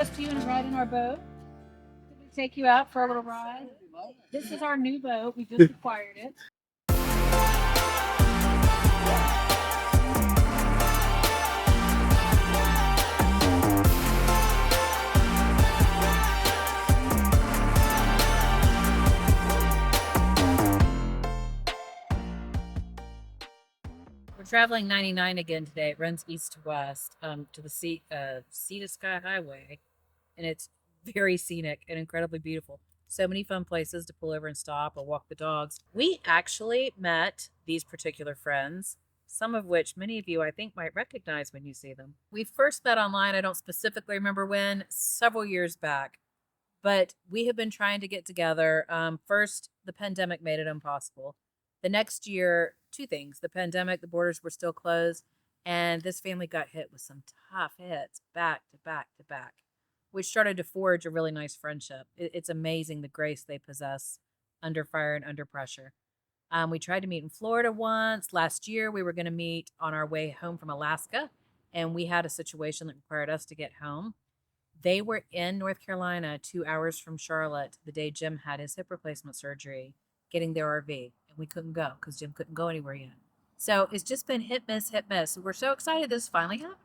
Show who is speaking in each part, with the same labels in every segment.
Speaker 1: request you and ride in our boat? Could we take you out for a little ride? This is our new boat. We just acquired it. We're traveling 99 again today. It runs east to west to the sea to Sky Highway, and it's very scenic and incredibly beautiful. So many fun places to pull over and stop or walk the dogs. We actually met these particular friends, some of which many of you I think might recognize when you see them. We first met online, I don't specifically remember when, several years back, but we have been trying to get together. First, the pandemic made it impossible. The next year, two things. The pandemic, the borders were still closed, and this family got hit with some tough hits back to back to back, which started to forge a really nice friendship. It's amazing the grace they possess under fire and under pressure. We tried to meet in Florida once. Last year, we were going to meet on our way home from Alaska, and we had a situation that required us to get home. They were in North Carolina, 2 hours from Charlotte, the day Jim had his hip replacement surgery, getting their RV. And we couldn't go because Jim couldn't go anywhere yet. So it's just been hit, miss, hit, miss. We're so excited this is finally happening.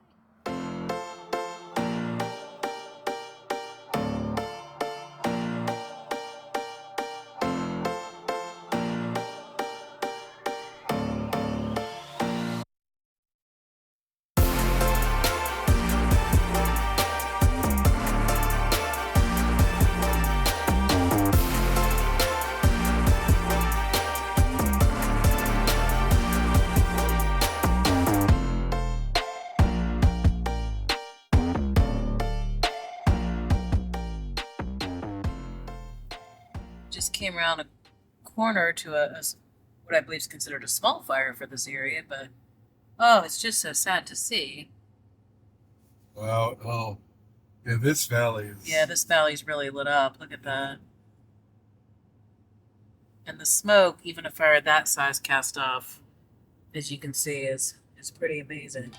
Speaker 1: Just came around a corner to what I believe is considered a small fire for this area, but oh, it's just so sad to see.
Speaker 2: Wow. Oh, yeah, this valley
Speaker 1: Yeah, this valley's really lit up. Look at that. And the smoke, even a fire that size cast off, as you can see, is pretty amazing.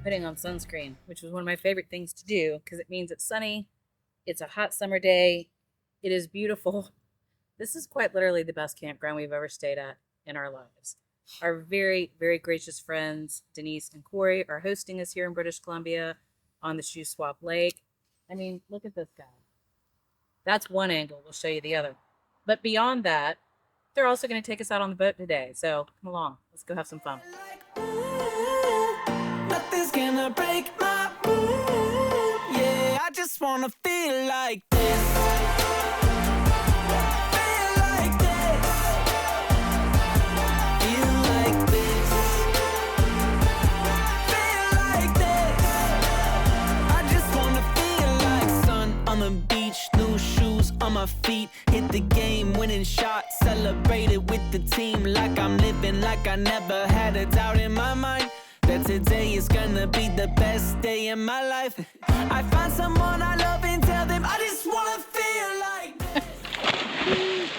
Speaker 1: Putting on sunscreen, which was one of my favorite things to do because it means it's sunny. It's a hot summer day. It is beautiful. This is quite literally the best campground we've ever stayed at in our lives. Our very, very gracious friends, Denise and Kory, are hosting us here in British Columbia on the Shuswap Lake. I mean, look at this guy. That's one angle. We'll show you the other. But beyond that, they're also going to take us out on the boat today. So come along. Let's go have some fun.
Speaker 3: Nothing's gonna break my mood. Yeah, I just wanna feel like this. Feel like this. Feel like this. Feel like this. I just wanna feel like sun on the beach, new shoes on my feet. Hit the game, winning shot, celebrated with the team. Like I'm living like I never had a doubt in my mind that today is gonna be the best day in my life. I find someone I love and tell them I just wanna feel like this.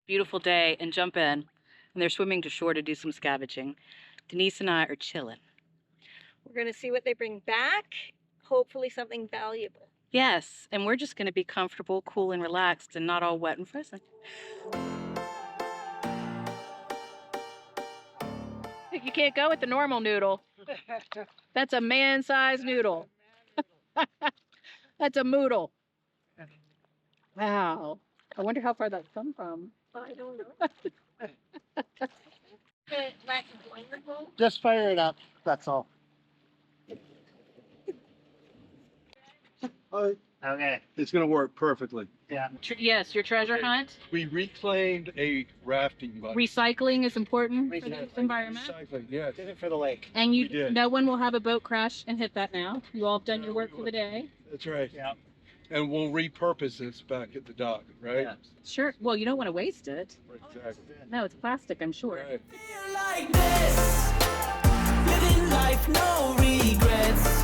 Speaker 1: Beautiful day and jump in. And they're swimming to shore to do some scavenging. Denise and I are chilling.
Speaker 4: We're going to see what they bring back. Hopefully something valuable.
Speaker 1: Yes, and we're just going to be comfortable, cool, and relaxed and not all wet and frozen. You can't go with the normal noodle. That's a man-sized noodle. That's a moodle. Wow. I wonder how far that's come from.
Speaker 4: I don't know.
Speaker 5: Just fire it up, that's all. Okay.
Speaker 2: It's going to work perfectly.
Speaker 5: Yeah.
Speaker 1: Yes, your treasure hunt.
Speaker 2: We reclaimed a rafting boat.
Speaker 1: Recycling is important for the environment.
Speaker 2: Recycling, yes.
Speaker 5: Did it for the lake.
Speaker 1: And
Speaker 2: We did.
Speaker 1: no one will have a boat crash and hit that now. You all have done your work for the day.
Speaker 2: That's right.
Speaker 5: Yeah.
Speaker 2: And we'll repurpose this back at the dock, right?
Speaker 5: Yeah.
Speaker 1: Sure. Well, you don't want to waste it.
Speaker 2: Exactly.
Speaker 1: No, it's plastic, I'm sure.
Speaker 2: Right.
Speaker 3: Feel like this, living life, no regrets.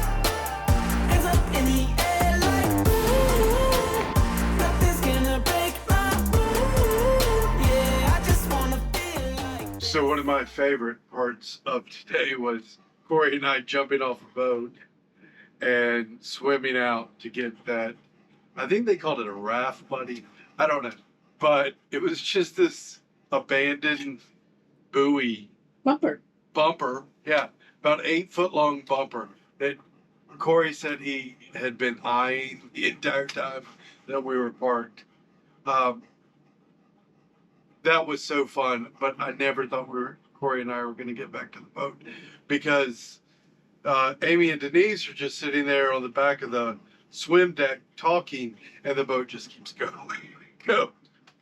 Speaker 3: Hands up in the air like ooh, nothing's gonna break my ooh. Yeah, I just wanna feel like.
Speaker 2: So one of my favorite parts of today was Kory and I jumping off a boat and swimming out to get that. I think they called it a raft buddy. I don't know. But it was just this abandoned buoy
Speaker 1: Bumper.
Speaker 2: bumper. Yeah, about 8 foot long bumper that Kory said he had been eyeing the entire time that we were parked. That was so fun, but I never thought Kory and I were going to get back to the boat because Amy and Denise are just sitting there on the back of the swim deck talking, and the boat just keeps going,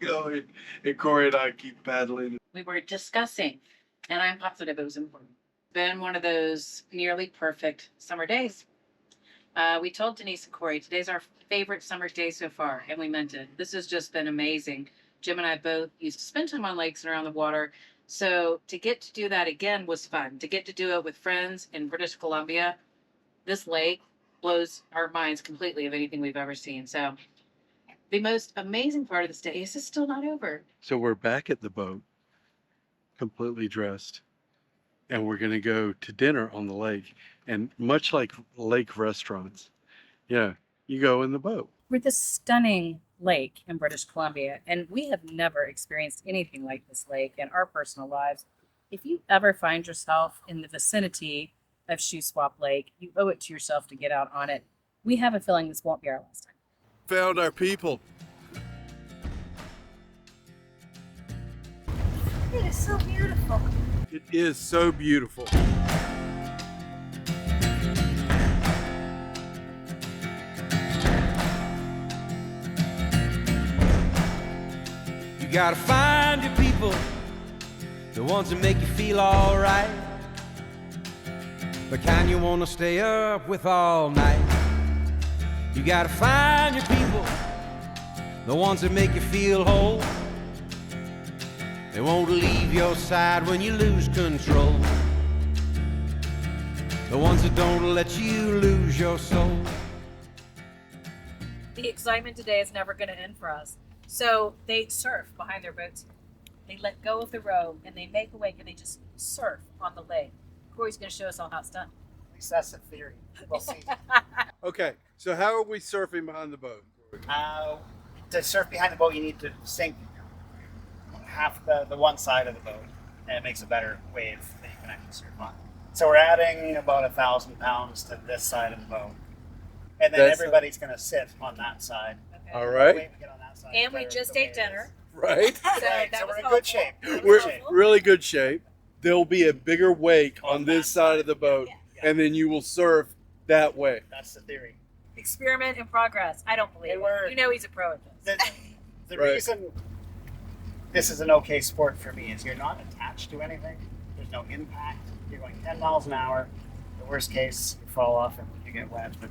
Speaker 2: going, and Kory and I keep paddling.
Speaker 1: We were discussing, and I'm positive it was important. Been one of those nearly perfect summer days. We told Denise and Kory, today's our favorite summer day so far, and we meant it. This has just been amazing. Jim and I both used to spend time on lakes and around the water. So to get to do that again was fun. To get to do it with friends in British Columbia, this lake blows our minds completely of anything we've ever seen. So the most amazing part of this day is it's still not over.
Speaker 2: So we're back at the boat, completely dressed, and we're going to go to dinner on the lake. And much like lake restaurants, yeah, you go in the boat.
Speaker 1: We're at this stunning lake in British Columbia, and we have never experienced anything like this lake in our personal lives. If you ever find yourself in the vicinity of Shuswap Lake, you owe it to yourself to get out on it. We have a feeling this won't be our last time.
Speaker 2: Found our people.
Speaker 4: It is so beautiful.
Speaker 2: It is so beautiful.
Speaker 3: You gotta find your people, the ones that make you feel alright. The kind you wanna stay up with all night. You gotta find your people, the ones that make you feel whole. They won't leave your side when you lose control. The ones that don't let you lose your soul.
Speaker 1: The excitement today is never going to end for us. So they surf behind their boats. They let go of the row and they make a wake and they just surf on the lake. Kory's going to show us all how it's done.
Speaker 5: At least that's the theory. We'll see.
Speaker 2: Okay, so how are we surfing behind the boat?
Speaker 5: To surf behind the boat, you need to sink half the one side of the boat, and it makes a better wave that you can actually surf on. So we're adding about 1,000 pounds to this side of the boat, and then everybody's going to sit on that side.
Speaker 1: Okay.
Speaker 2: All
Speaker 5: The
Speaker 2: right,
Speaker 5: way we get on that side,
Speaker 1: And
Speaker 5: the
Speaker 1: we
Speaker 5: better
Speaker 1: just
Speaker 5: the
Speaker 1: ate
Speaker 5: wave
Speaker 1: dinner.
Speaker 2: right?
Speaker 5: is.
Speaker 1: So
Speaker 5: Right,
Speaker 1: that
Speaker 5: so
Speaker 1: was
Speaker 5: we're in
Speaker 1: helpful.
Speaker 5: good shape.
Speaker 2: We're really good shape. There'll be a bigger wake on this side of the boat,
Speaker 5: Yeah.
Speaker 2: and then you will surf that way.
Speaker 5: That's the theory.
Speaker 1: Experiment in progress. I don't believe
Speaker 5: They were-
Speaker 1: it. You know he's a pro at this.
Speaker 5: The
Speaker 2: Right.
Speaker 5: reason this is an okay sport for me is you're not attached to anything. There's no impact. You're going 10 miles an hour. The worst case, you fall off and you get wet. But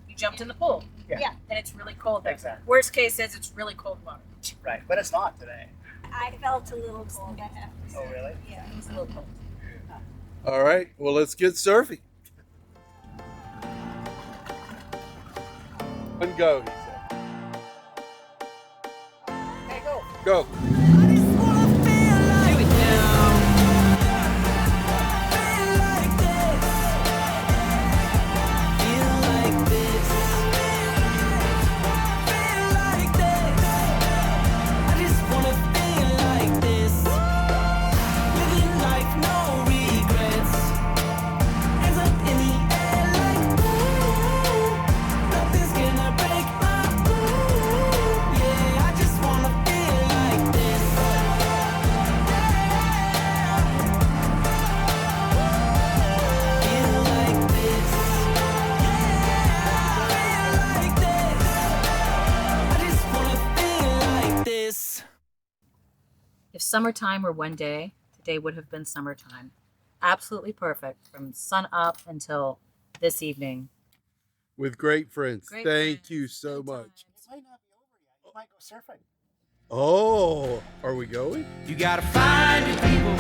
Speaker 1: You jumped in the pool.
Speaker 5: Yeah.
Speaker 1: And it's really cold there.
Speaker 5: Exactly.
Speaker 1: Worst case is it's really cold water.
Speaker 5: right, but it's not today.
Speaker 4: I felt a little cold, I have to say.
Speaker 5: Oh, really?
Speaker 4: Yeah.
Speaker 1: It's a little cold.
Speaker 2: All right, well, let's get surfing. And go, he said.
Speaker 1: Okay, go.
Speaker 2: Go.
Speaker 3: I just wanna feel like
Speaker 1: Do it now.
Speaker 3: feel like this. Feel like this. Feel like this. I just wanna feel like this. Living life, no regrets. Hands up in the air like ooh. Nothing's gonna break my ooh. Yeah, I just wanna feel like this.
Speaker 1: summertime were one day, today would have been summertime. Absolutely perfect from sun up until this evening.
Speaker 2: With great friends.
Speaker 1: Great
Speaker 2: Thank
Speaker 1: friends,
Speaker 2: you so
Speaker 1: good
Speaker 2: much.
Speaker 5: It might not be over yet. You might go surfing.
Speaker 2: Oh, are we going?
Speaker 3: You gotta find your people,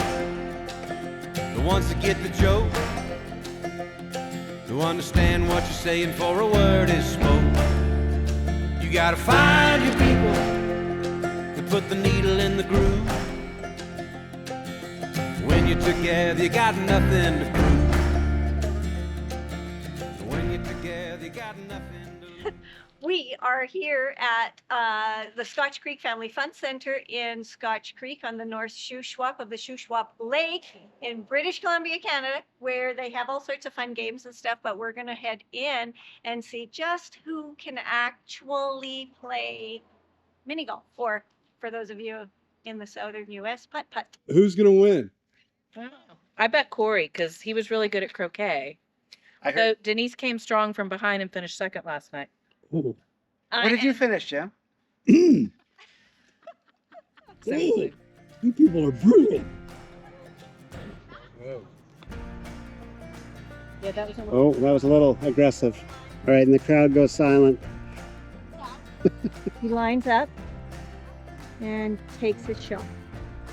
Speaker 3: the ones that get the joke, who understand what you're saying for a word is spoke. You gotta find your people, who put the needle in the groove. When you're together, you got nothing to prove. When you're together, you got nothing to lose.
Speaker 4: We are here at the Scotch Creek Family Fun Center in Scotch Creek on the North Shuswap of the Shuswap Lake in British Columbia, Canada, where they have all sorts of fun games and stuff, but we're going to head in and see just who can actually play mini golf, or for those of you in the southern U.S., putt-putt.
Speaker 2: Who's going to win?
Speaker 1: I bet Kory, because he was really good at croquet.
Speaker 5: I
Speaker 1: So
Speaker 5: heard.
Speaker 1: Denise came strong from behind and finished second last night.
Speaker 2: Oh.
Speaker 5: What did you finish, Jim?
Speaker 1: Exactly.
Speaker 2: You people are brutal. Oh.
Speaker 1: Yeah, that was a
Speaker 6: Oh, that was a little aggressive. All right, and the crowd goes silent.
Speaker 4: He lines up and takes a shot.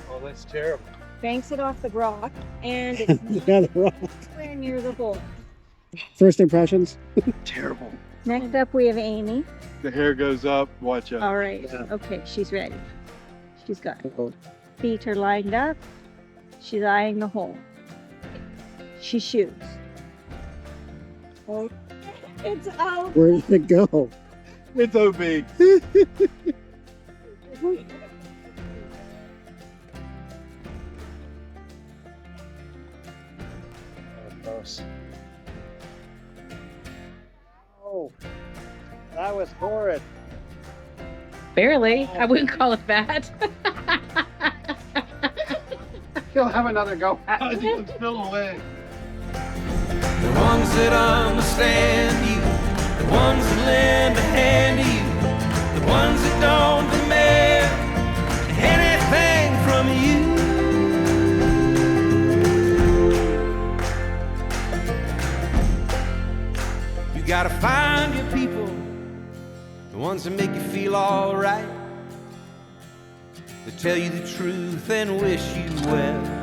Speaker 2: Oh, that's terrible.
Speaker 4: Banks it off the rock, and it's
Speaker 6: Yeah, the rock.
Speaker 4: nowhere near the hole.
Speaker 6: First impressions?
Speaker 2: Terrible.
Speaker 4: Next up, we have Amy.
Speaker 2: The hair goes up. Watch out.
Speaker 4: All right.
Speaker 6: Yeah.
Speaker 4: Okay, she's ready. She's got it.
Speaker 6: Oh,
Speaker 4: Feet are lined up. She's eyeing the hole. She shoots. Oh, it's out.
Speaker 6: where did it go?
Speaker 2: It's OB.
Speaker 6: Close. Oh, that was horrid.
Speaker 1: Barely. I wouldn't call it bad.
Speaker 6: He'll have another go.
Speaker 2: It's still away.
Speaker 3: The ones that understand you, the ones that lend a hand to you, the ones that don't demand anything from you. You gotta find your people, the ones that make you feel alright, that tell you the truth and wish you well.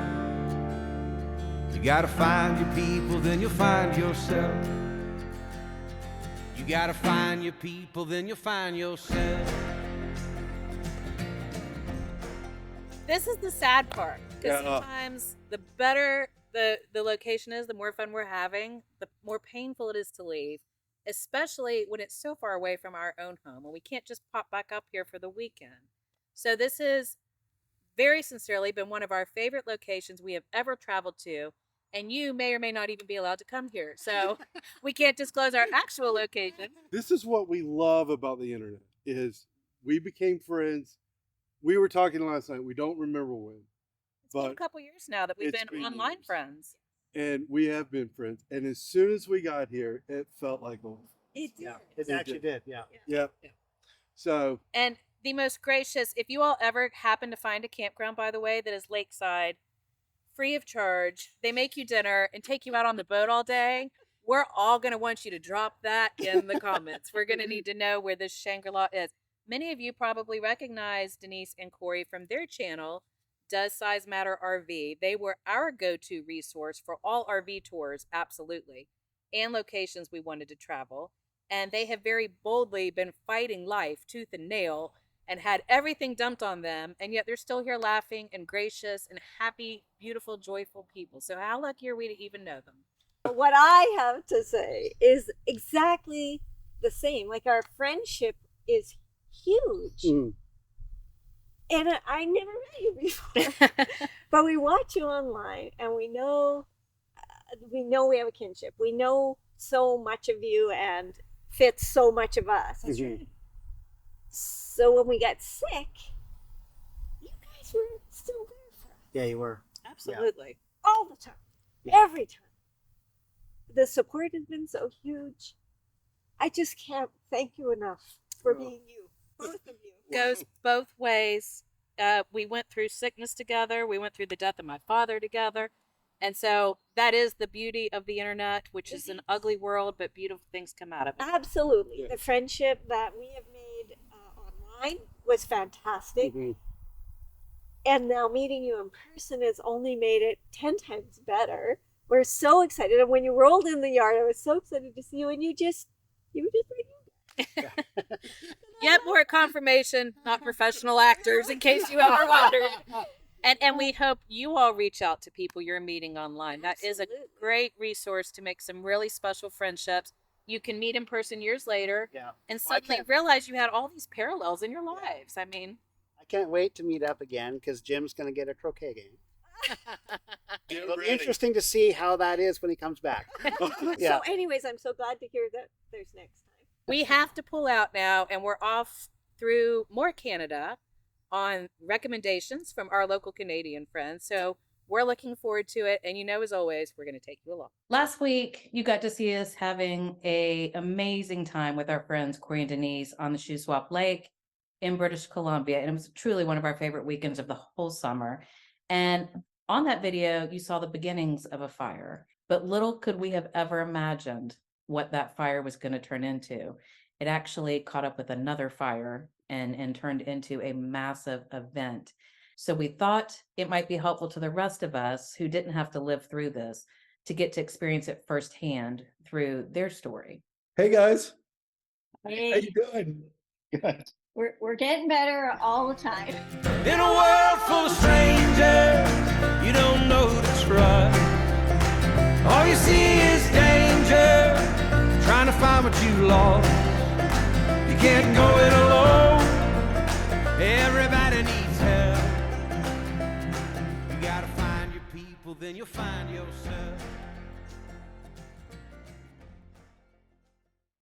Speaker 3: You gotta find your people, then you'll find yourself. You gotta find your people, then you'll find yourself.
Speaker 1: This is the sad part, because
Speaker 2: Yeah.
Speaker 1: sometimes the better the location is, the more fun we're having, the more painful it is to leave, especially when it's so far away from our own home and we can't just pop back up here for the weekend. So this has very sincerely been one of our favorite locations we have ever traveled to, and you may or may not even be allowed to come here. So we can't disclose our actual location.
Speaker 2: This is what we love about the internet is we became friends. We were talking last night. We don't remember when,
Speaker 1: It's been a
Speaker 2: but
Speaker 1: couple years now that we've
Speaker 2: it's
Speaker 1: been
Speaker 2: been
Speaker 1: online
Speaker 2: years.
Speaker 1: friends.
Speaker 2: and we have been friends. And as soon as we got here, it felt like home.
Speaker 4: It
Speaker 5: Yeah,
Speaker 4: did.
Speaker 5: it actually did. Yeah.
Speaker 2: Yep. So
Speaker 1: And the most gracious, if you all ever happen to find a campground, by the way, that is Lakeside, free of charge, they make you dinner and take you out on the boat all day, we're all going to want you to drop that in the comments. We're going to need to know where this Shangri-La is. Many of you probably recognize Denise and Kory from their channel, Does Size Matter RV? They were our go-to resource for all RV tours, absolutely, and locations we wanted to travel. And they have very boldly been fighting life tooth and nail and had everything dumped on them, and yet they're still here laughing and gracious and happy, beautiful, joyful people. So how lucky are we to even know them?
Speaker 4: What I have to say is exactly the same. Like, our friendship is huge.
Speaker 6: Mm.
Speaker 4: And I never met you before, but we watch you online, and we know we have a kinship. We know so much of you and fits so much of us.
Speaker 6: That's right.
Speaker 4: So when we got sick, you guys were still there for us
Speaker 5: Yeah, you were.
Speaker 1: Absolutely.
Speaker 4: all the time,
Speaker 5: Yeah.
Speaker 4: every time. The support has been so huge. I just can't thank you enough for being you, both of you.
Speaker 1: Goes both ways. We went through sickness together. We went through the death of my father together. And so that is the beauty of the internet, which is an ugly world, but beautiful things come out of it.
Speaker 7: Absolutely. The friendship that we have made online was fantastic.
Speaker 6: Mhm.
Speaker 7: And now meeting you in person has only made it 10 times better. We're so excited. And when you rolled in the yard, I was so excited to see you. And you were just right.
Speaker 1: Yet more confirmation, not professional actors, in case you ever wondered. And we hope you all reach out to people you're meeting online. That is a great resource to make some really special friendships. You can meet in person years later and suddenly realize you had all these parallels in your lives. I mean,
Speaker 6: I can't wait to meet up again because Jim's going to get a croquet game. It'll be interesting to see how that is when he comes back.
Speaker 7: So anyways, I'm so glad to hear that there's next time.
Speaker 1: we have to pull out now, and we're off through more Canada on recommendations from our local Canadian friends. So we're looking forward to it. And as always, we're going to take you along. Last week, you got to see us having an amazing time with our friends Kory and Denise on the Shuswap Lake in British Columbia. And it was truly one of our favorite weekends of the whole summer. And on that video, you saw the beginnings of a fire, but little could we have ever imagined what that fire was going to turn into. It actually caught up with another fire and turned into a massive event. So we thought it might be helpful to the rest of us who didn't have to live through this to get to experience it firsthand through their story.
Speaker 8: Hey guys,
Speaker 4: Hey.
Speaker 8: how you doing? Good.
Speaker 4: We're getting better all the time.
Speaker 3: In a world full of strangers, you don't know who to trust. All you see is danger, trying to find what you lost. You can't go it alone, everybody needs help. You gotta find your people, then you'll find yourself.